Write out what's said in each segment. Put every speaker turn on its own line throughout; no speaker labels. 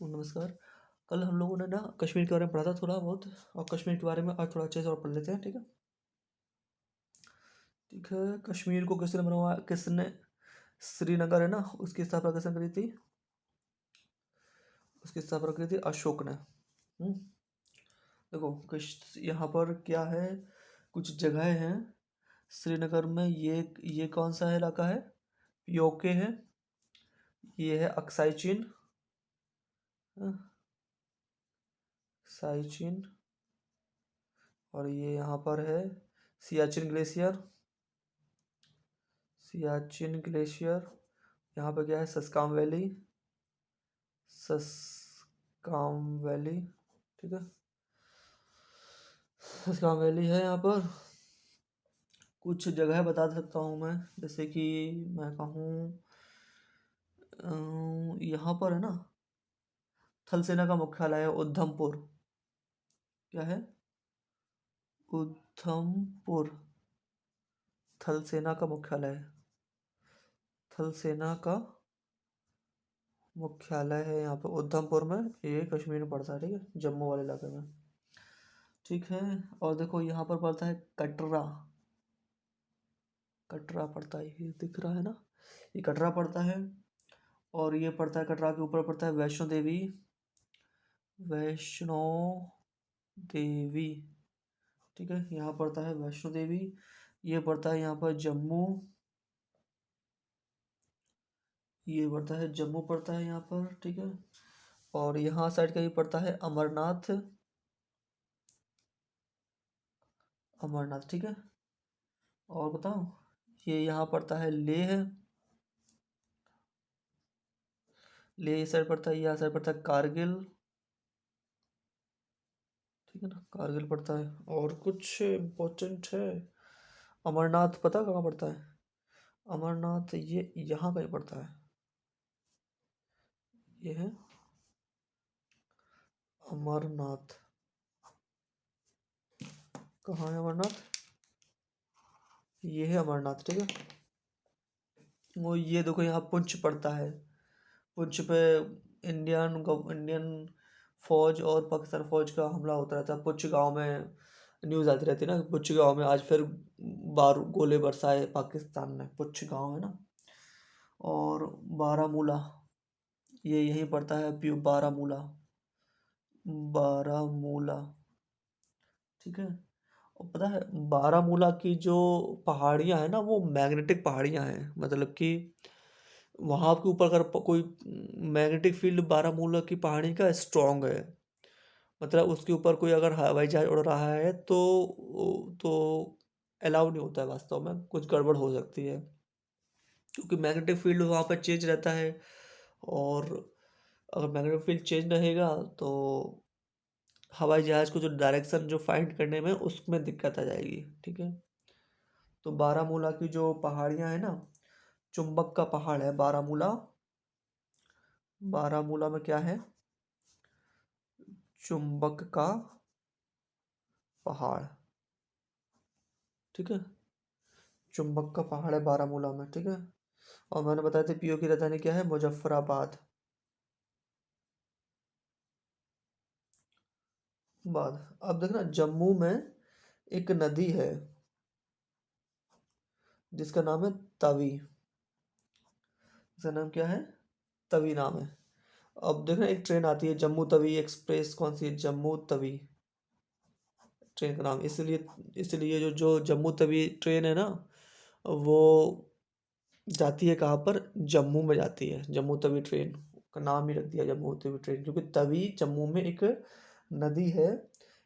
नमस्कार। कल हम लोगों ने ना कश्मीर के बारे में पढ़ा था थोड़ा बहुत, और कश्मीर के बारे में आज थोड़ा अच्छे से और पढ़ लेते हैं। ठीक है। ठीक है। कश्मीर को किसने बनवाया, किसने, श्रीनगर है ना, उसकी स्थापना किसने करी थी? उसकी स्थापना करी थी अशोक ने। देखो यहाँ पर क्या है, कुछ जगह हैं श्रीनगर में। ये कौन सा इलाका है? पीओके है, ये है अक्साई चीन, साइचिन, और ये यहाँ पर है सियाचिन ग्लेशियर। सियाचिन ग्लेशियर। यहाँ पे क्या है? सस्काम वैली, सस्काम वैली। ठीक है, सस्काम वैली है यहाँ पर। कुछ जगह बता सकता हूँ मैं, जैसे कि मैं कहूँ यहाँ पर है ना, थल सेना का मुख्यालय है उधमपुर। क्या है? उधमपुर थल सेना का मुख्यालय है। थल सेना का मुख्यालय है यहाँ पे उधमपुर में। ये कश्मीर में पड़ता है, ठीक है, जम्मू वाले इलाके में। ठीक है। और देखो यहाँ पर पड़ता है कटरा। कटरा पड़ता है, ये दिख रहा है ना, ये कटरा पड़ता है। और ये पड़ता है, कटरा के ऊपर पड़ता है वैष्णो देवी। वैष्णो देवी। ठीक है, यहाँ पड़ता है वैष्णो देवी। ये पड़ता है यहाँ पर जम्मू। ये पड़ता है जम्मू, पड़ता है यहाँ पर। ठीक है। और यहाँ साइड का ये पड़ता है अमरनाथ। अमरनाथ, ठीक है। और बताओ, ये यहाँ पड़ता है लेह। लेह साइड पड़ता है, यहाँ साइड पड़ता है कारगिल। ठीक है ना, कारगिल पड़ता है। और कुछ इम्पोर्टेंट है? अमरनाथ पता कहाँ पड़ता है? अमरनाथ ये यहाँ कहीं पड़ता है। ये है अमरनाथ। कहाँ है अमरनाथ? ये है अमरनाथ, ठीक है। वो ये देखो यहाँ पुंछ पड़ता है। पुंछ पे इंडियन फौज और पाकिस्तान फौज का हमला होता रहता है। पुंछ गांव में न्यूज़ आती रहती है ना, पुंछ गांव में आज फिर गोले बरसाए पाकिस्तान ने। पुंछ गांव है ना। और बारामूला, ये यहीं पड़ता है, बारामूला। बारामूला, ठीक है। और पता है बारामूला की जो पहाड़ियाँ हैं ना, वो मैग्नेटिक पहाड़ियाँ हैं। मतलब कि वहाँ के ऊपर अगर कोई मैग्नेटिक फील्ड बारामूला की पहाड़ी का स्ट्रांग है, मतलब उसके ऊपर कोई अगर हवाई जहाज उड़ रहा है तो अलाउ नहीं होता है, वास्तव में कुछ गड़बड़ हो सकती है, क्योंकि मैग्नेटिक फील्ड वहाँ पर चेंज रहता है। और अगर मैग्नेटिक फील्ड चेंज रहेगा तो हवाई जहाज को जो डायरेक्शन जो फाइंड करने में उसमें दिक्कत आ जाएगी। ठीक है। तो बारामूला की जो पहाड़ियाँ हैं ना, चुंबक का पहाड़ है बारामूला। बारामूला में क्या है? चुंबक का पहाड़, ठीक है। चुंबक का पहाड़ है बारामूला में, ठीक है। और मैंने बताया था पीओ की राजधानी क्या है? मुजफ्फराबाद। बाद अब देखना, जम्मू में एक नदी है जिसका नाम है तवी। इसका नाम क्या है? तवी नाम है। अब देखना, एक ट्रेन आती है जम्मू तवी एक्सप्रेस। कौन सी है? जम्मू तवी ट्रेन का नाम। इसलिए इसलिए जो जो जम्मू तवी ट्रेन है ना, वो जाती है कहाँ पर? जम्मू में जाती है। जम्मू तवी ट्रेन का नाम ही रख दिया जम्मू तवी ट्रेन, क्योंकि तवी जम्मू में एक नदी है।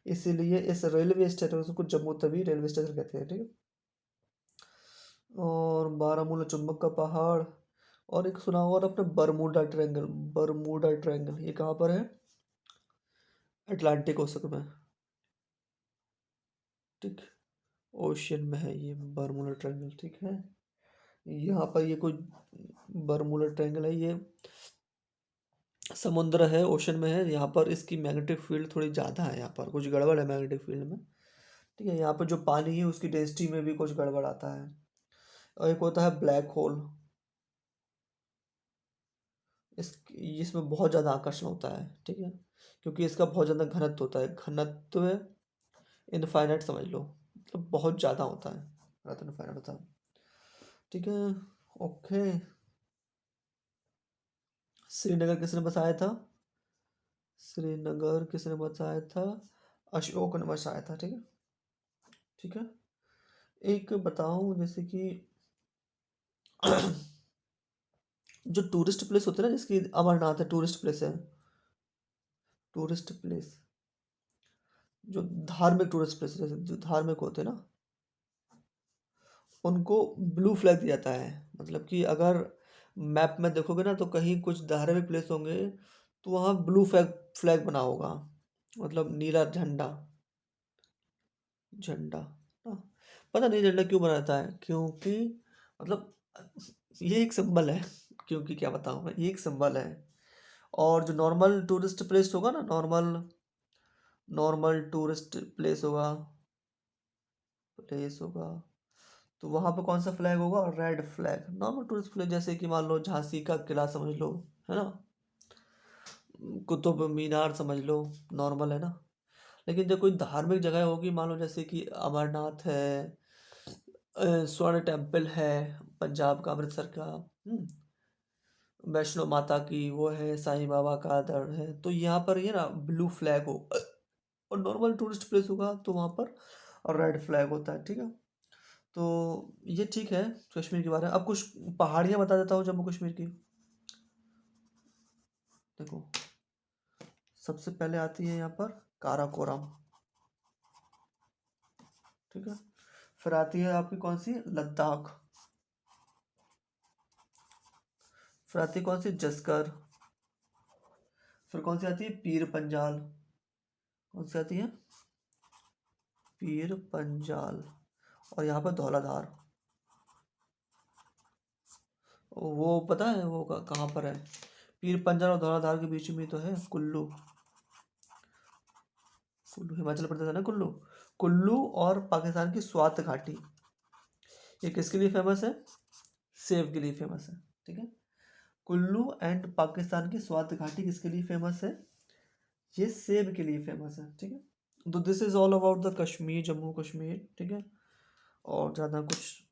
इसीलिए इस रेलवे स्टेशन को जम्मू तवी रेलवे स्टेशन कहते हैं, ठीक है। और बारामूला चुंबक का पहाड़। और एक सुना होगा आपने, बरमूडा ट्रायंगल। बरमूडा ट्रायंगल ये कहाँ पर है? अटलांटिक ओशन में, ठीक, ओशियन में है ये बरमूडा ट्रायंगल, ठीक है। यहाँ पर ये कोई बरमूडा ट्रायंगल है, ये समुद्र है, ओशन में है। यहाँ पर इसकी मैग्नेटिक फील्ड थोड़ी ज़्यादा है, यहाँ पर कुछ गड़बड़ है मैग्नेटिक फील्ड में, ठीक है। यहाँ पर जो पानी है उसकी डेंसिटी में भी कुछ गड़बड़ आता है। और एक होता है ब्लैक होल। इस इसमें बहुत ज़्यादा आकर्षण होता है, ठीक है, क्योंकि इसका बहुत ज़्यादा घनत्व होता है। घनत्व इनफाइनाइट समझ लो, मतलब बहुत ज़्यादा होता है, घनत्व इनफाइनाइट होता है, ठीक है। ओके। श्रीनगर किसने बसाया था? श्रीनगर किसने बसाया था? अशोक ने बसाया था, ठीक है। ठीक है। एक बताऊं, जैसे कि जो टूरिस्ट प्लेस होते हैं ना, जिसकी अमरनाथ है टूरिस्ट प्लेस है, टूरिस्ट प्लेस, जो धार्मिक टूरिस्ट प्लेस जैसे जो धार्मिक होते हैं ना, उनको ब्लू फ्लैग दिया जाता है। मतलब कि अगर मैप में देखोगे ना, तो कहीं कुछ धार्मिक प्लेस होंगे तो वहाँ ब्लू फ्लैग फ्लैग बना होगा, मतलब नीला झंडा, झंडा। हाँ, पता नहीं झंडा क्यों बनाता है, क्योंकि मतलब ये एक सिंबल है, क्योंकि क्या बताऊँ मैं, ये एक सिंबल है। और जो नॉर्मल टूरिस्ट प्लेस होगा ना, नॉर्मल नॉर्मल टूरिस्ट प्लेस होगा, तो वहाँ पे कौन सा फ्लैग होगा? Red flag. Normal tourist place जैसे कि मान लो झांसी का किला समझ लो, है ना, कुतुब मीनार समझ लो, नॉर्मल है ना। लेकिन जब कोई धार्मिक जगह होगी, मान लो जैसे कि अमरनाथ है, स्वर्ण टेम्पल है पंजाब का, अमृतसर का, वैष्णो माता की वो है, साईं बाबा का दर है, तो यहाँ पर ये ना ब्लू फ्लैग हो। और नॉर्मल टूरिस्ट प्लेस होगा तो वहाँ पर रेड फ्लैग होता है, ठीक है। तो ये ठीक है कश्मीर के बारे में। अब कुछ पहाड़ियाँ बता देता हूँ जम्मू कश्मीर की। देखो, सबसे पहले आती है यहाँ पर काराकोरम, ठीक है। फिर आती है आपकी कौन सी? लद्दाख। फिर आती है कौन सी? जस्कर। फिर कौन सी आती है? पीर पंजाल। कौन सी आती है? पीर पंजाल। और यहाँ पर धौलाधार। वो पता है वो कहाँ पर है? पीर पंजाल और धौलाधार के बीच में तो है कुल्लू। कुल्लू हिमाचल प्रदेश है ना, कुल्लू। कुल्लू और पाकिस्तान की स्वात घाटी, ये किसके लिए फेमस है? सेब के लिए फेमस है, ठीक है। कुल्लू एंड पाकिस्तान की स्वात घाटी किसके लिए फेमस है? ये सेब के लिए फेमस है, ठीक है। तो this is all about the Kashmir, Jammu Kashmir, ठीक है। और ज़्यादा कुछ,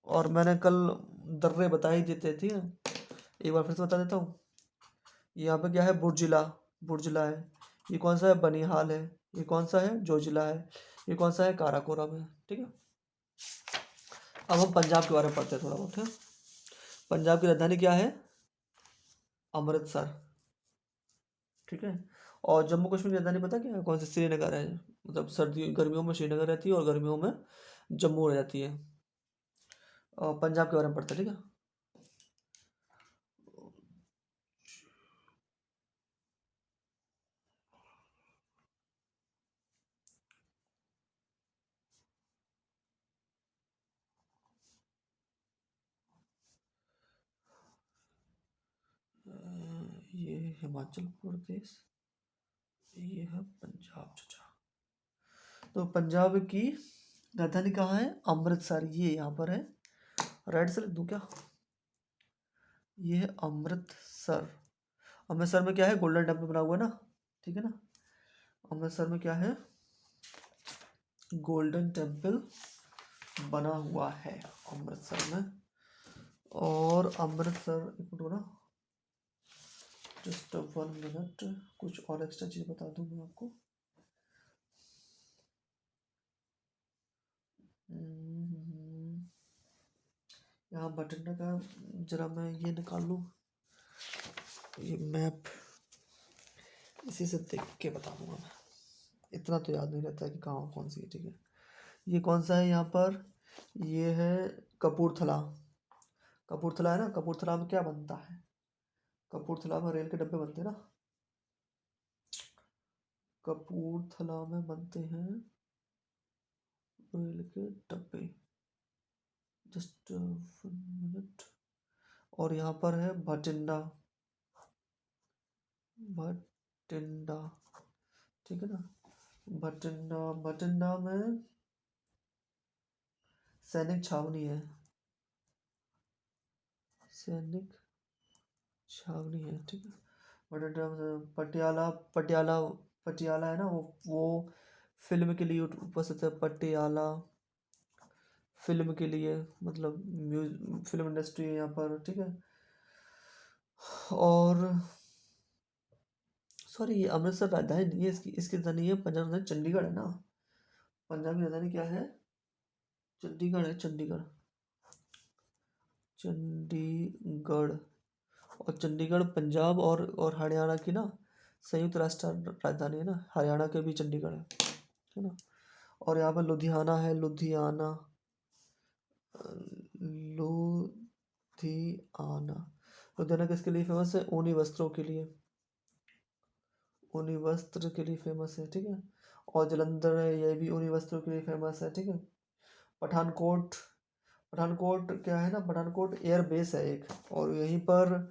और मैंने कल दर्रे बता ही देते थे ना, एक बार फिर से बता देता हूँ। यहाँ पे क्या है? बुर्जिला, बुर्जिला है। ये कौन सा है? बनिहाल है। ये कौन सा है? जोजिला है। ये कौन सा है? काराकोरम है, ठीक है। अब हम पंजाब के बारे में पढ़ते हैं थोड़ा बहुत, है। पंजाब की राजधानी क्या है? अमृतसर, ठीक है। और जम्मू कश्मीर की राजधानी पता क्या है? कौन सी? श्रीनगर है। मतलब सर्दी गर्मियों में श्रीनगर रहती है और गर्मियों में जम्मू रह जाती है। और पंजाब के बारे में पढ़ते हैं, ठीक है। ये हिमाचल प्रदेश, ये है पंजाब, चाचा। तो पंजाब की राजधानी कहाँ है? अमृतसर, ये यहाँ पर है। राइट से लिख दूँ क्या? ये है अमृतसर। अमृतसर में क्या है? गोल्डन टेम्पल बना हुआ है ना, ठीक है ना। अमृतसर में क्या है? गोल्डन टेम्पल बना हुआ है अमृतसर में। और अमृतसर, एक मिनट ना, जस्ट 1 मिनट, कुछ और एक्स्ट्रा चीज़ बता दूँ मैं आपको। यहाँ बठिंडा का, जरा मैं ये निकाल लूँ, ये मैप, इसी से देख के बता दूंगा मैं। इतना तो याद नहीं रहता है कि कहाँ कौन सी है, ठीक है। ये कौन सा है यहाँ पर? ये है कपूरथला। कपूरथला है ना। कपूरथला में क्या बनता है? कपूरथला में रेल के डब्बे बनते हैं ना। कपूरथला में बनते हैं रेल के डब्बे। Just 1 minute. और यहाँ पर है भटिंडा, भटिंडा, ठीक है ना। भटिंडा, भटिंडा में सैनिक छावनी है, सैनिक छावनी है, ठीक है। पटियाला, पटियाला, पटियाला है ना, वो फिल्म के लिए उपस्थित है। पटियाला फिल्म के लिए, मतलब फिल्म इंडस्ट्री है यहाँ पर, ठीक है। और सॉरी, ये अमृतसर राजधानी नहीं है इसकी, इसकी राजधानी है पंजाब, राजधानी चंडीगढ़ है ना। पंजाब की राजधानी क्या है? चंडीगढ़ है, चंडीगढ़, चंडीगढ़। और चंडीगढ़ पंजाब और हरियाणा की ना संयुक्त राष्ट्र राजधानी है ना, हरियाणा के भी चंडीगढ़ है ना। और यहाँ पर लुधियाना है, लुधियाना, लुधियाना। लुधियाना किसके लिए फेमस है? ऊनी वस्त्रों के लिए, ऊनी वस्त्र के लिए फेमस है, ठीक है। और जलंधर है, ये भी ऊनी वस्त्रों के लिए फेमस है, ठीक है। पठानकोट, पठानकोट क्या है ना, पठानकोट एयर बेस है एक, और यहीं पर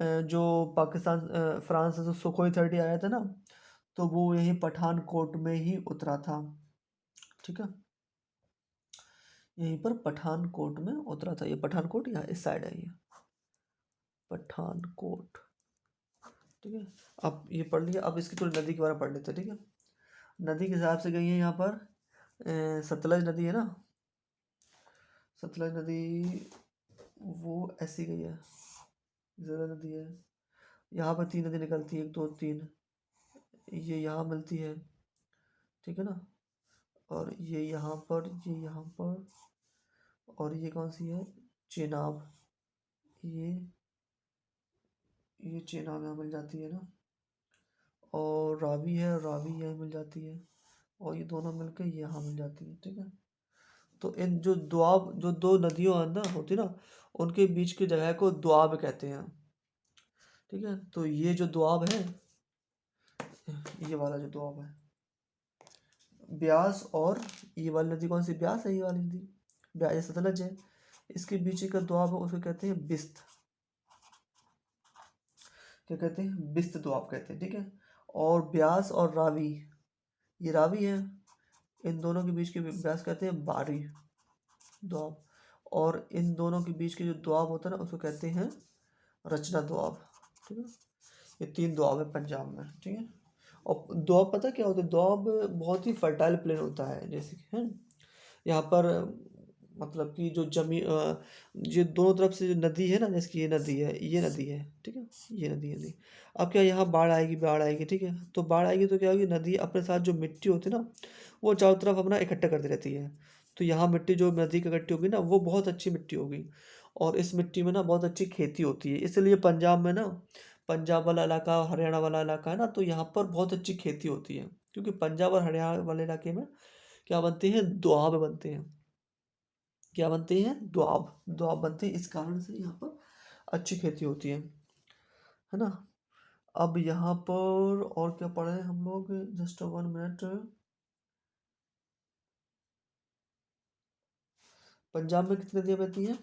जो पाकिस्तान फ्रांस से जो सुखोई 30 आया था ना, तो वो यहीं पठानकोट में ही उतरा था, ठीक है। यहीं पर पठानकोट में उतरा था। ये पठानकोट यहाँ इस साइड है, ये पठानकोट, ठीक है। अब ये पढ़ लिया, अब इसकी थोड़ी नदी के बारे में पढ़ लेते हैं, ठीक है। नदी के हिसाब से गई है यहाँ पर सतलज नदी है ना, सतलज नदी वो ऐसी गई है, ज़रा नदी है। यहाँ पर 3 नदी निकलती है, 1 2 3, ये यहाँ मिलती है, ठीक है ना। और ये यहाँ पर, ये यहाँ पर, और ये कौन सी है? चेनाब, ये चेनाब यहाँ मिल जाती है ना। और रावी है, रावी यहीं मिल जाती है, और ये दोनों मिलकर यहाँ मिल जाती है, ठीक है। तो इन जो दोआब, जो दो नदियों अंदर होती ना, उनके बीच की जगह को दोआब कहते हैं, ठीक है। तो ये जो दोआब है, ये वाला जो दोआब है, ब्यास, और ये वाली नदी कौन सी? ब्यास है, ये वाली नदी ब्यास, ये सतलज है। इसके बीच का दोआब है, उसको कहते हैं बिस्त। क्या कहते हैं? बिस्त दोआब कहते हैं, ठीक है। और ब्यास और रावी, ये रावी है, इन दोनों के बीच के ब्यास कहते हैं बारी दोआब। और इन दोनों के बीच के जो दोआब होता है ना, उसको कहते हैं रचना दोआब, ठीक है। ये 3 दोआब है पंजाब में, ठीक है। और दोआब पता क्या होता है? दोआब बहुत ही फर्टाइल प्लेन होता है, जैसे कि है यहाँ पर, मतलब कि जो ये दोनों तरफ से जो नदी है ना, जैसे कि ये नदी है, ये नदी है, ठीक है, ये नदी है, नदी। अब क्या, यहाँ बाढ़ आएगी, बाढ़ आएगी, ठीक है। तो बाढ़ आएगी तो क्या होगी, नदी अपने साथ जो मिट्टी होती है ना, वो चारों तरफ अपना इकट्ठा करती रहती है। तो यहाँ मिट्टी जो नदी की इकट्ठी होगी ना, वो बहुत अच्छी मिट्टी होगी, और इस मिट्टी में ना बहुत अच्छी खेती होती है। इसलिए पंजाब में ना, पंजाब वाला इलाका, हरियाणा वाला इलाका है ना, तो यहाँ पर बहुत अच्छी खेती होती है, क्योंकि पंजाब और हरियाणा वाले इलाके में क्या बनते हैं? दोआब बनते हैं। क्या बनते हैं? दोआब, दोआब बनते हैं, इस कारण से यहाँ पर अच्छी खेती होती है ना। अब यहाँ पर और क्या पढ़े हम लोग? Just 1 minute. पंजाब में कितनी नदियाँ बहती हैं?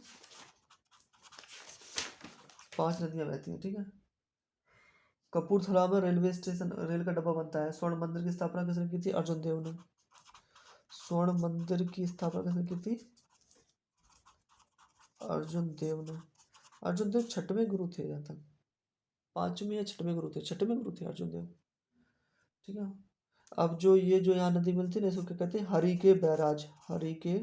5 नदियाँ बहती हैं, ठीक है। कपूरथला में रेलवे स्टेशन, रेल का डब्बा बनता है। स्वर्ण मंदिर की स्थापना किसने की थी? अर्जुन देव ने। स्वर्ण मंदिर की स्थापना किसने की थी? अर्जुन देव ने। अर्जुन देव 6वें गुरु थे जहाँ तक, 5वें या 6वें गुरु थे, 6वें गुरु थे अर्जुन देव, ठीक है। अब जो ये जो यहाँ नदी मिलती है ना, इसको क्या कहते हैं? हरि के बैराज, हरि के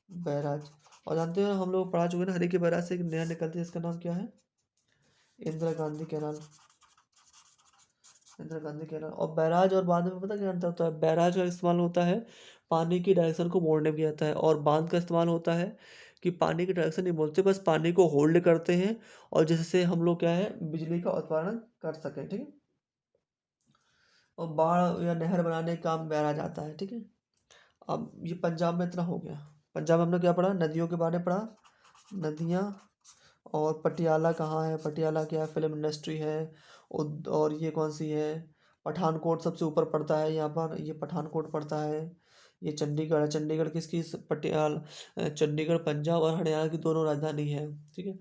बैराज। और जानते हो, हम लोग पढ़ा चुके हैं ना, हरि के बैराज से एक नया निकलती है, इसका नाम क्या है? Indira Gandhi canal, Indira Gandhi canal. और बैराज और बांध में पता क्या अंतर होता है? बैराज का इस्तेमाल होता है पानी की डायरेक्शन को मोड़ने में किया जाता है, और बांध का इस्तेमाल होता है कि पानी की डायरेक्शन नहीं बोलते, बस पानी को होल्ड करते हैं, और जिससे हम लोग क्या है, बिजली का उत्पादन कर सकें, ठीक है। और बाढ़ या नहर बनाने का काम बैराज आता है, ठीक है। अब ये पंजाब में इतना हो गया। पंजाब में हमने क्या पढ़ा? नदियों के बारे में पढ़ा, नदियाँ। और पटियाला कहाँ है? पटियाला क्या है? फिल्म इंडस्ट्री है। और ये कौन सी है? पठानकोट सबसे ऊपर पड़ता है यहाँ पर, ये पठानकोट पड़ता है। ये चंडीगढ़ है, चंडीगढ़ किसकी? चंडीगढ़ पंजाब और हरियाणा की दोनों राजधानी है, ठीक है।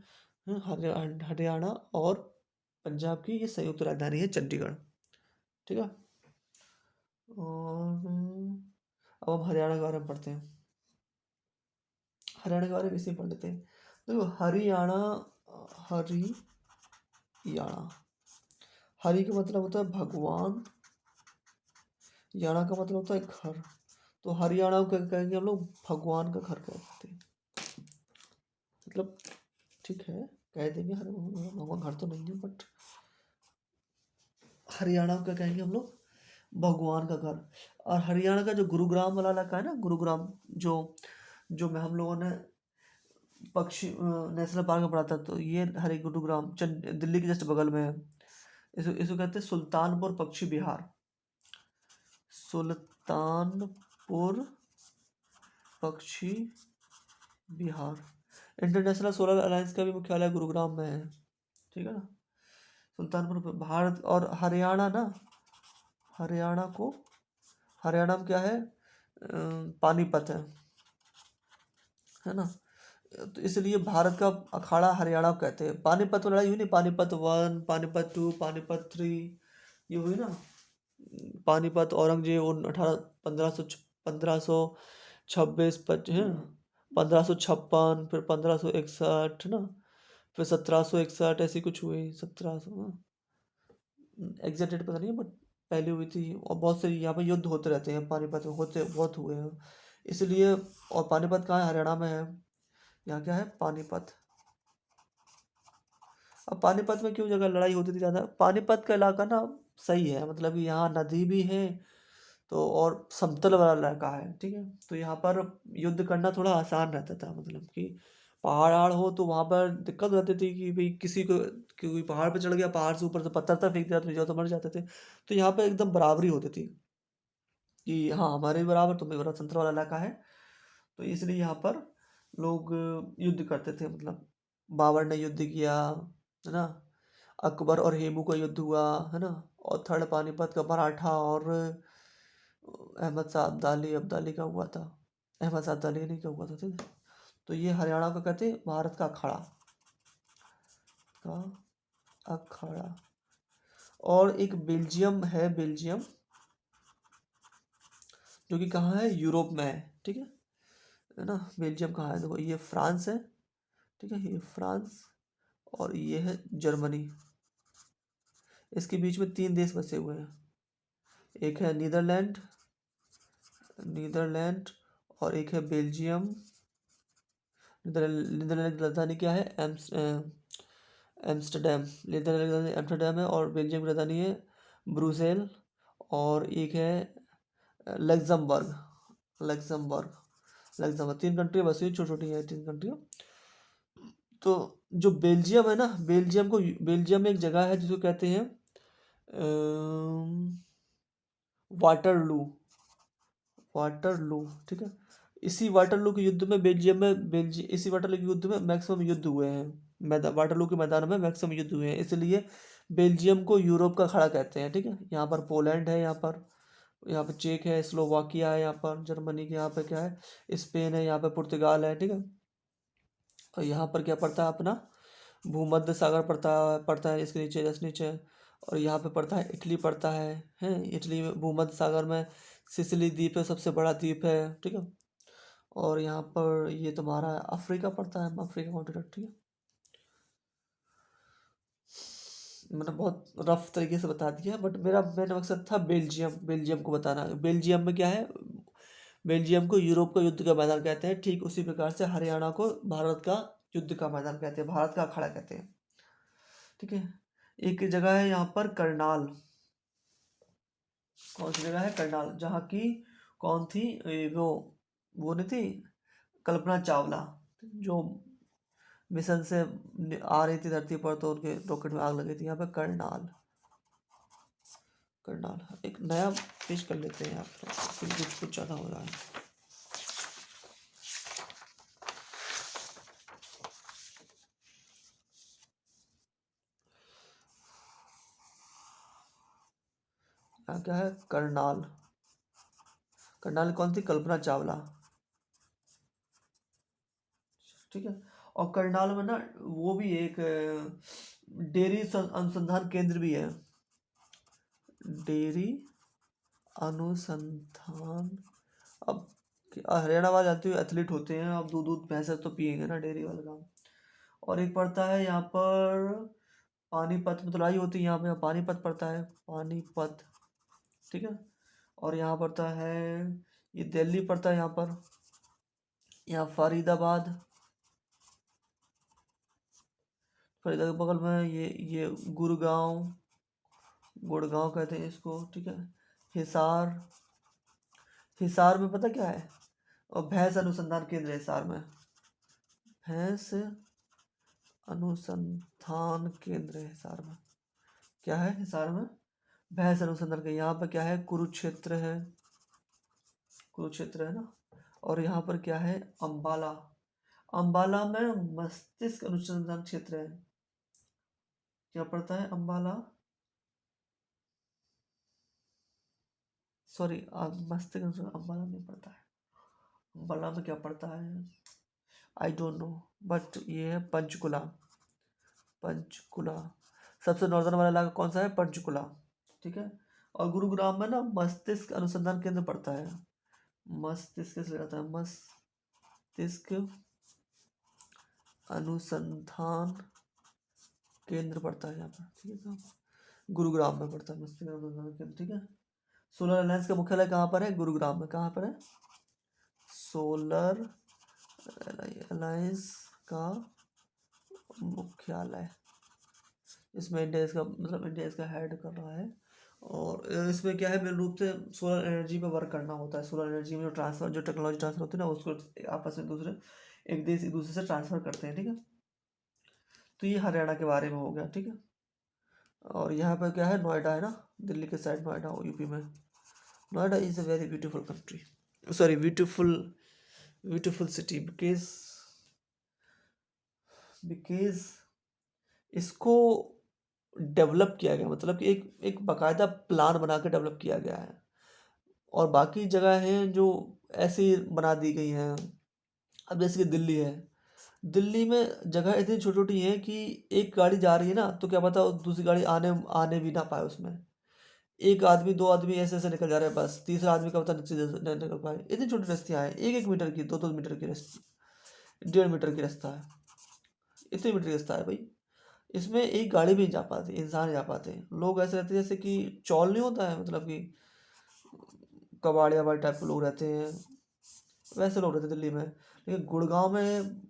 हरियाणा और पंजाब की ये संयुक्त राजधानी है चंडीगढ़, ठीक है। और अब हम हरियाणा के बारे में पढ़ते हैं। हरियाणा के बारे में इसे पढ़ लेते हैं। देखो हरियाणा, हरियाणा याणा। हरि का मतलब होता है भगवान, याणा का मतलब होता है घर। तो हरियाणा को क्या कहेंगे हम लोग? भगवान का घर कह सकते हैं। मतलब ठीक है, कह देंगे हर भगवान घर तो नहीं है, बट हरियाणा को क्या कहेंगे हम लोग? भगवान का घर। और हरियाणा का जो गुरुग्राम वाला इलाका है ना, गुरुग्राम, जो जो मैं हम लोगों ने पक्षी नेशनल पार्क में पढ़ा था, तो ये हरी गुरुग्राम दिल्ली के जस्ट बगल में है। इसको कहते हैं सुल्तानपुर पक्षी विहार। सुल्तानपुर पक्षी विहार। इंटरनेशनल सोलर अलायंस का भी मुख्यालय गुरुग्राम में है, ठीक है ना। सुल्तानपुर भारत। और हरियाणा ना, हरियाणा को, हरियाणा में क्या है? पानीपत है ना। तो इसलिए भारत का अखाड़ा हरियाणा को कहते हैं। पानीपत में लड़ाई हुई नहीं, पानीपत 1, पानीपत 2, पानीपत 3, ये हुई ना। पानीपत औरंगजेब 1526 1556, फिर 1561 ना, फिर 1761, ऐसी कुछ हुई। 1700 एग्जैक्ट डेट पता नहीं है, बट पहले हुई थी। और बहुत से यहाँ पे युद्ध होते रहते हैं, पानीपत में होते बहुत हुए हैं इसलिए। और पानीपत कहाँ है? हरियाणा में है। यहाँ क्या है? पानीपत। अब पानीपत में क्यों जगह लड़ाई होती थी ज़्यादा? पानीपत का इलाका ना सही है, मतलब कि यहाँ नदी भी है, तो और समतल वाला इलाका है, ठीक है। तो यहाँ पर युद्ध करना थोड़ा आसान रहता था, मतलब कि पहाड़ हो तो वहाँ पर दिक्कत हो जाती थी कि भाई किसी को, कोई पहाड़ पर चढ़ गया, पहाड़ से ऊपर से पत्थर था फेंक दिया तो नीचे तो मर जाते थे। तो यहाँ पर एकदम बराबरी होती थी कि हाँ हमारे भी बराबर, तुम्हें बराबर, संतर वाला इलाका है। तो इसलिए यहाँ पर लोग युद्ध करते थे, मतलब बाबर ने युद्ध किया, है ना। अकबर और हेमू का युद्ध हुआ, है ना। और थर्ड पानीपत का मराठा और अहमद शाह अब्दाली, अब्दाली का हुआ था। अहमद शाह अब्दाली नहीं का हुआ था, ठीक है। तो ये हरियाणा का कहते हैं भारत का अखाड़ा, का अखाड़ा। और एक बेल्जियम है, बेल्जियम, जो कि कहाँ है? यूरोप में है, ठीक है ना। बेल्जियम कहाँ है? देखो, ये फ्रांस है, ठीक है, ये फ्रांस, और ये है जर्मनी। इसके बीच में 3 देश बसे हुए हैं। एक है नीदरलैंड, नीदरलैंड, और एक है बेल्जियम। नीदरलैंड की राजधानी क्या है? एम्स्टर्डम। नीदरलैंड की राजधानी एम्स्टर्डम है, और बेल्जियम की राजधानी है ब्रुसेल। और एक है लग्जमबर्ग, लग्जमबर्ग, लग्जमबर्ग। 3 कंट्री बसी हुई, छोटी छोटी है 3 कंट्री। तो जो बेल्जियम है ना, बेल्जियम में एक जगह है जिसको कहते हैं वाटरलू, वाटरलू, ठीक है। इसी वाटरलू के युद्ध में बेल्जियम में इसी वाटरलू के युद्ध में मैक्सिमम युद्ध हुए हैं। वाटरलू के मैदान में मैक्सिमम युद्ध हुए हैं, इसलिए बेल्जियम को यूरोप का खड़ा कहते हैं, ठीक है। यहाँ पर पोलैंड है, यहाँ पर चेक है, स्लोवाकिया है, यहाँ पर जर्मनी के, यहाँ पे क्या है? स्पेन है, यहाँ पे पुर्तगाल है, ठीक है। और यहाँ पर क्या पड़ता है? अपना भूमध्य सागर पड़ता है इसके नीचे, जस्ट नीचे। और यहाँ पे पड़ता है इटली, पड़ता है इटली में भूमध्य सागर में सिसिली द्वीप है, सबसे बड़ा द्वीप है, ठीक है। और यहाँ पर ये तुम्हारा अफ्रीका पड़ता है, अफ्रीका कॉन्टिनेंट, ठीक है। मैंने बहुत रफ तरीके से बता दिया, बट मेरा मकसद था बेल्जियम को बताना। बेल्जियम में क्या है? बेल्जियम को यूरोप का युद्ध का मैदान कहते हैं, ठीक उसी प्रकार से हरियाणा को भारत का युद्ध का मैदान कहते हैं, भारत का अखाड़ा कहते हैं, ठीक है। एक जगह है यहाँ पर करनाल। कौन सी जगह है? करनाल, जहाँ की कौन थी? वो नहीं थी कल्पना चावला, जो मिशन से आ रही थी धरती पर, तो उनके रॉकेट में आग लगी थी। यहाँ पे करनाल, करनाल एक नया पेश कर लेते हैं आप, तो कुछ कुछ ज़्यादा हो रहा है। यहाँ क्या है? करनाल। करनाल कौन थी? कल्पना चावला, ठीक है। और करनाल में ना वो भी एक डेयरी अनुसंधान केंद्र भी है, डेयरी अनुसंधान। अब हरियाणा वाले जानते हो एथलीट होते हैं, अब दूध दूध भैंस तो पिएंगे ना, डेयरी वाला काम। और एक पड़ता है यहाँ पर पानीपत में तो लड़ाई होती है, यहाँ पे पानीपत पड़ता है, पानीपत, ठीक है। और यहाँ पड़ता है, ये दिल्ली पड़ता है यहाँ पर, यहाँ फरीदाबाद, फरीदाबाद के बगल में ये गुड़गांव, गुड़गांव कहते हैं इसको, ठीक है। हिसार, हिसार में पता क्या है, और भैंस अनुसंधान केंद्र है हिसार में, भैंस अनुसंधान केंद्र है हिसार में। क्या है हिसार में, भैंस अनुसंधान के। यहाँ पर क्या है, कुरुक्षेत्र है, कुरुक्षेत्र है ना। और यहाँ पर क्या है, अंबाला, अंबाला में मस्तिष्क अनुसंधान क्षेत्र है। क्या पड़ता है अंबाला, सॉरी मस्तिष्क अनुसंधान अंबाला में पड़ता है, अंबाला में क्या पड़ता है आई डोंट नो, बट ये है पंचकुला, पंचकुला सबसे नॉर्दर्न वाला इलाका कौन सा है, पंचकुला, ठीक है। और गुरुग्राम में ना मस्तिष्क अनुसंधान केंद्र पड़ता है, मस्तिष्क कैसे लगाता है, मस्तिष्क अनुसंधान केंद्र पड़ता है यहाँ पर, ठीक है। गुरुग्राम में पड़ता है मस्तिष्क अनुसंधान केंद्र, ठीक है। सोलर अलायंस का मुख्यालय कहाँ पर है, गुरुग्राम में। कहाँ पर है, सोलर अलायंस का मुख्यालय, इसमें इंडिया इसका मतलब इंडिया इसका हेड कर रहा है। और इसमें क्या है, मेन रूप से सोलर एनर्जी पे वर्क करना होता है। सोलर एनर्जी में जो ट्रांसफर, जो टेक्नोलॉजी ट्रांसफर होती है ना, उसको आपस में दूसरे, एक देश एक दूसरे से ट्रांसफर करते हैं, ठीक है। तो ये हरियाणा के बारे में हो गया, ठीक है। और यहाँ पर क्या है, नोएडा है ना, दिल्ली के साइड नोएडा, यूपी में। Noida is a very beautiful country, sorry beautiful, beautiful city, because इसको डेवलप किया गया, मतलब कि एक एक बाकायदा प्लान बना के डेवलप किया गया है। और बाकी जगह हैं जो ऐसी बना दी गई हैं, अब जैसे कि दिल्ली है, दिल्ली में जगह इतनी छोटी छोटी है कि एक गाड़ी जा रही है ना, तो क्या पता दूसरी गाड़ी आने आने भी ना पाए उसमें। एक आदमी दो आदमी ऐसे ऐसे निकल जा रहे हैं, बस तीसरा आदमी का पता नहीं निकल पाए। इतनी छोटी रस्तियाँ हैं, एक एक मीटर की, दो दो मीटर की रास्ते, 1.5 मीटर की रास्ता है, इतनी मीटर की रास्ता है भाई। इसमें एक गाड़ी भी नहीं जा पाती, इंसान नहीं जा पाते। लोग ऐसे रहते हैं जैसे कि चौल नहीं होता है, मतलब कि कबाड़िया वाले टाइप के लोग रहते हैं, वैसे लोग रहते हैं दिल्ली में। लेकिन गुड़गांव में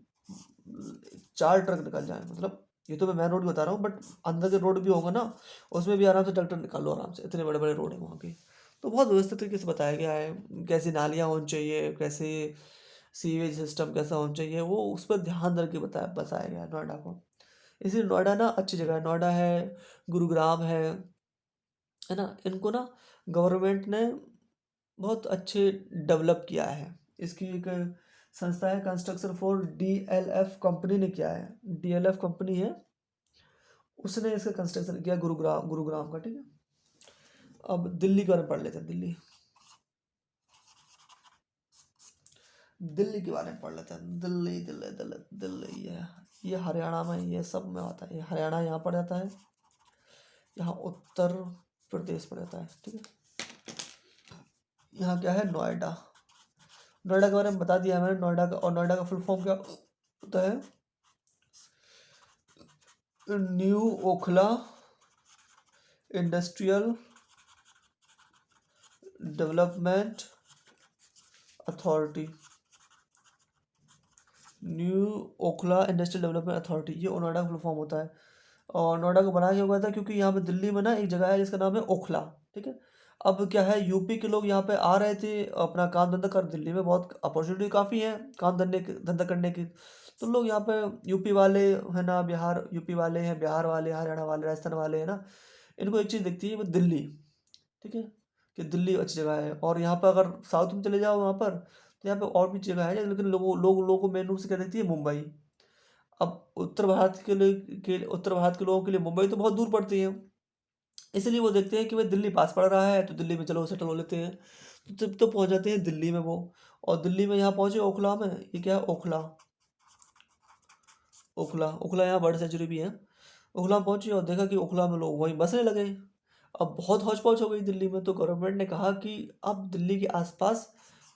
4 ट्रक निकल जाए, मतलब ये तो मैं मेन रोड बता रहा हूँ, बट अंदर के रोड भी होंगे ना, उसमें भी आराम से ट्रैक्टर निकाल लो आराम से, इतने बड़े बड़े रोड है वहाँ के। तो बहुत व्यवस्थित तरीके से बताया गया है, कैसी नालियाँ होनी चाहिए, कैसे सीवेज सिस्टम कैसा होना चाहिए, वो उस पर ध्यान रख के बताया गया है नोएडा को। इसलिए नोएडा ना अच्छी जगह है, नोएडा है, गुरुग्राम है ना, इनको ना गवर्नमेंट ने बहुत अच्छे डेवलप किया है। इसकी एक संस्था है, कंस्ट्रक्शन फॉर डीएलएफ कंपनी ने किया है, डीएलएफ कंपनी है, उसने इसका कंस्ट्रक्शन किया गुरुग्राम, गुरुग्राम का, ठीक है। अब दिल्ली के बारे में पढ़ लेते हैं, दिल्ली, दिल्ली के बारे में पढ़ लेते हैं। दिल्ली दिल्ली दिल्ली दिल्ली, ये हरियाणा में, ये सब में आता है, ये हरियाणा यहाँ पड़ जाता है, यहाँ उत्तर प्रदेश पड़ जाता है, ठीक है। यहाँ क्या है, नोएडा, नोएडा के बारे में बता दिया मैंने, नोएडा का, और नोएडा का फुल फॉर्म क्या होता है, new Okhla industrial development authority, new Okhla industrial development authority, ये नोएडा का फुल फॉर्म होता है। और नोएडा को बनाया गया हुआ था क्योंकि यहाँ पे दिल्ली में ना एक जगह है जिसका नाम है ओखला, ठीक है। अब क्या है, यूपी के लोग यहाँ पे आ रहे थे अपना काम धंधा कर, दिल्ली में बहुत अपॉर्चुनिटी काफ़ी है काम धंधा करने की। तो लोग यहाँ पे, यूपी वाले है ना, बिहार, यूपी वाले हैं, बिहार वाले, हरियाणा वाले, राजस्थान वाले हैं ना, इनको एक चीज़ दिखती है, वो दिल्ली, ठीक है, कि दिल्ली अच्छी जगह है। और यहाँ पर अगर साउथ में चले जाओ वहाँ पर, तो यहाँ पे और भी जगह है, लेकिन लोगों को मेन रूप से क्या दिखती है, मुंबई। अब उत्तर भारत के लोगों के लिए मुंबई तो बहुत दूर पड़ती है, इसलिए वो देखते हैं कि भाई दिल्ली पास पड़ रहा है, तो दिल्ली में चलो सेटल हो लेते हैं। तो तब तो पहुंच जाते हैं दिल्ली में वो। और दिल्ली में यहाँ पहुंचे ओखला में, ये क्या है, ओखला, ओखला, ओखला यहाँ बर्ड सेंचुरी भी है। ओखला में पहुंचे और देखा कि ओखला में लोग वहीं बसने लगे। अब बहुत हौच पौच हो गई दिल्ली में, तो गवर्नमेंट ने कहा कि अब दिल्ली के आसपास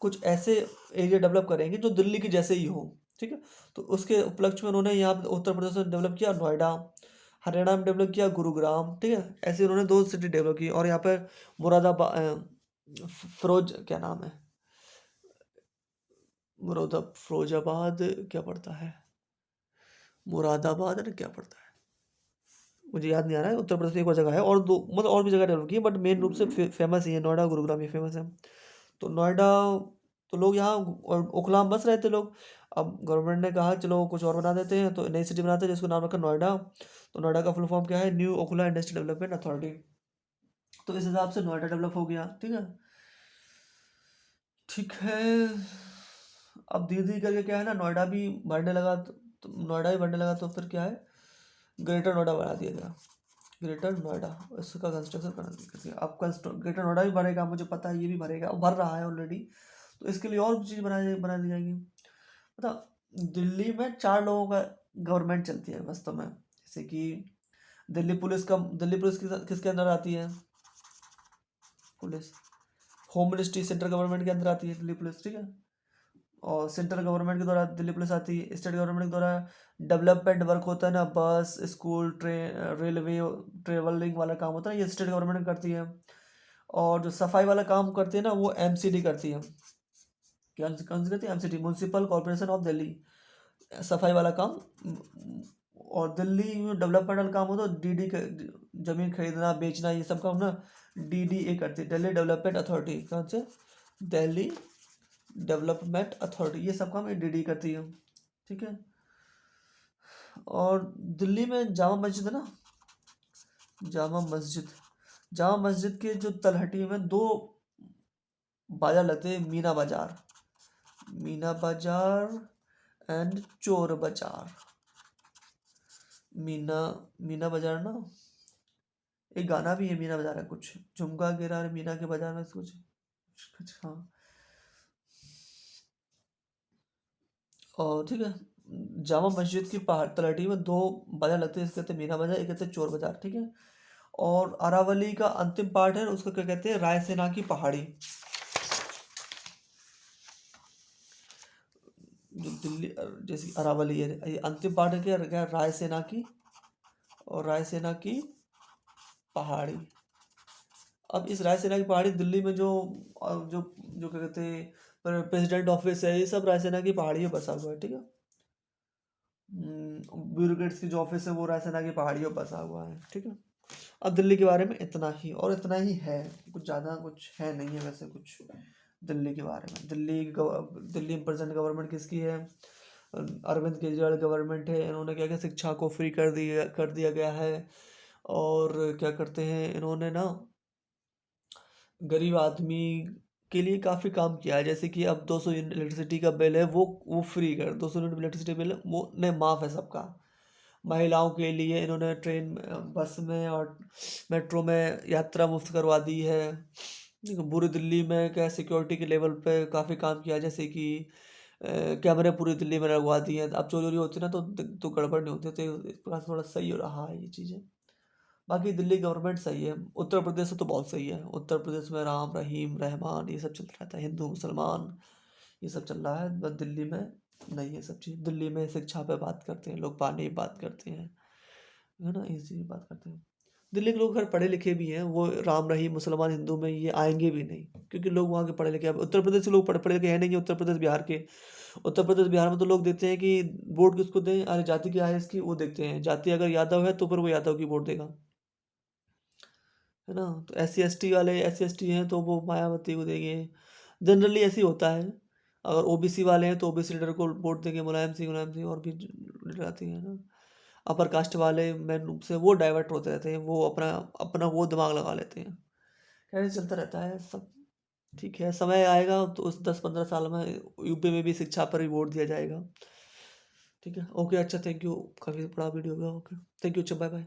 कुछ ऐसे एरिया डेवलप करेंगे जो दिल्ली के जैसे ही हो, ठीक है। तो उसके उपलक्ष्य में उन्होंने यहाँ पे उत्तर प्रदेश में डेवलप किया नोएडा, हरियाणा में डेवलप किया गुरुग्राम, ठीक है। ऐसे उन्होंने 2 सिटी डेवलप की। और यहाँ पर फिरोज क्या नाम है, फिरोजाबाद क्या पड़ता है, मुरादाबाद है ना, क्या पड़ता है, मुझे याद नहीं आ रहा है। उत्तर प्रदेश में एक और जगह है, और दो मतलब और भी जगह डेवलप की है, बट मेन रूप से फेमस ही है नोएडा, गुरुग्राम ये फेमस है। तो नोएडा, तो लोग यहाँ ओखला में बस रहे थे लोग। अब गवर्नमेंट ने कहा चलो कुछ और बना देते हैं, तो नई सिटी बनाते हैं जिसको नाम रखा नोएडा। तो नोएडा का फुल फॉर्म क्या है, new Okhla industrial development authority. तो इस हिसाब से नोएडा डेवलप हो गया, ठीक है। ठीक है, अब धीरे धीरे करके क्या है ना, नोएडा भी बढ़ने लगा, तो नोएडा भी बढ़ने लगा, तो फिर क्या है, ग्रेटर नोएडा बना दिया गया। ग्रेटर नोएडा, इसका कंस्ट्रक्शन कर दिया। अब ग्रेटर नोएडा भी भरेगा, मुझे पता है ये भी भरेगा, भर रहा है ऑलरेडी। तो इसके लिए और चीज़ बना दी जाएगी। पता, दिल्ली में 4 लोगों का गवर्नमेंट चलती है वास्तव में। जैसे कि दिल्ली पुलिस किसके अंदर आती है, police home ministry central government के अंदर आती है दिल्ली पुलिस, ठीक है। और सेंट्रल गवर्नमेंट के द्वारा दिल्ली पुलिस आती है। स्टेट गवर्नमेंट के द्वारा डेवलपमेंट वर्क होता है ना, बस, स्कूल, ट्रेन, रेलवे, ट्रेवलिंग वाला काम होता है, ये स्टेट गवर्नमेंट करती है। और जो सफाई वाला काम करती है ना, वो एमसीडी करती है। क्या कौन सी करती है, MCD, municipal corporation of Delhi, सफाई वाला काम। और दिल्ली में डेवलपमेंटल काम हो तो डीडी, जमीन खरीदना बेचना ये सब काम ना डीडीए करती है, दिल्ली डेवलपमेंट अथॉरिटी। कौन से, दिल्ली डेवलपमेंट अथॉरिटी, ये सब काम डीडी करती है, ठीक है। और दिल्ली में जामा मस्जिद है ना, जामा मस्जिद, जामा मस्जिद के जो तलहटी में 2 बाजार लगते हैं, मीना बाजार एंड चोर बाजार। मीना मीना बाजार ना, एक गाना भी है मीना बाजार है, कुछ झुमका गिरा रे मीना के बाजार में, कुछ हाँ। और ठीक है, जामा मस्जिद की पहाड़ तलहटी में 2 बाजार लगते हैं, एक कहते हैं मीना बाजार, एक कहते हैं चोर बाजार, ठीक है। और अरावली का अंतिम पार्ट है, उसको क्या कहते हैं, रायसेना की पहाड़ी। जो दिल्ली जैसे अरावली है, ये अंतिम पार्ट है क्या, रायसेना की, और रायसेना की पहाड़ी। अब इस रायसेना की पहाड़ी दिल्ली में जो जो क्या कहते हैं प्रेसिडेंट ऑफिस है, ये सब रायसेना की पहाड़ी में बसा हुआ है, ठीक है। ब्यूरोक्रेट्स की जो ऑफिस है वो रायसेना की पहाड़ियों पर बसा हुआ है, ठीक है। अब दिल्ली के बारे में इतना ही, और इतना ही है, कुछ ज़्यादा कुछ है नहीं है वैसे कुछ दिल्ली के बारे में। दिल्ली में प्रेजेंट गवर्नमेंट किसकी है, अरविंद केजरीवाल गवर्नमेंट है। इन्होंने क्या क्या शिक्षा को फ्री कर दिया गया है। और क्या करते हैं इन्होंने ना, गरीब आदमी के लिए काफ़ी काम किया है। जैसे कि अब 200 यूनिट इलेक्ट्रिसिटी का बिल है, वो फ्री कर, 200 यूनिट इलेक्ट्रिसिटी बिल है, वो ने माफ़ है सबका। महिलाओं के लिए इन्होंने ट्रेन, बस में और मेट्रो में यात्रा मुफ्त करवा दी है। पूरी दिल्ली में क्या सिक्योरिटी के लेवल पे काफ़ी काम किया, जैसे कि कैमरे पूरी दिल्ली में लगवा दिए हैं। अब चोरी होती है ना, तो गड़बड़ नहीं होती, तो इस प्रकार से थोड़ा सही हो रहा है ये चीज़ें। बाकी दिल्ली गवर्नमेंट सही है। उत्तर प्रदेश तो बहुत सही है। उत्तर प्रदेश में राम रहीम रहमान ये सब चल रहा था, हिंदू मुसलमान ये सब चल रहा है, बस दिल्ली में नहीं है सब चीज़। दिल्ली में शिक्षा पे बात करते हैं लोग, पानी बात करते हैं, है ना, इसी बात करते हैं। दिल्ली के लोग अगर पढ़े लिखे भी हैं, वो राम रहीम मुसलमान हिंदू में ये आएंगे भी नहीं, क्योंकि लोग वहाँ के पढ़े लिखे। अब उत्तर प्रदेश के लोग पढ़े लिखे है नहीं, उत्तर प्रदेश बिहार के। उत्तर प्रदेश बिहार में तो लोग देखते हैं कि वोट किसको दें, अरे जाति क्या है इसकी, वो देखते हैं, जाति अगर यादव है तो फिर वो यादव की वोट देगा, है ना। तो एस सी एस टी हैं तो वो मायावती को देंगे, जनरली ऐसे ही होता है। अगर ओबीसी वाले हैं तो ओबीसी लीडर को वोट देंगे, मुलायम सिंह और भी लीडर आते हैं ना। अपर कास्ट वाले मेन रूप से वो डाइवर्ट होते रहते हैं, वो अपना अपना वो दिमाग लगा लेते हैं। कैसे चलता रहता है सब। ठीक है, समय आएगा तो उस 10-15 साल में यूपी में भी शिक्षा पर ही वोट दिया जाएगा। ठीक है, ओके, अच्छा, थैंक यू, काफ़ी बड़ा वीडियो हो गया, ओके, थैंक यू, अच्छा, बाय बाय।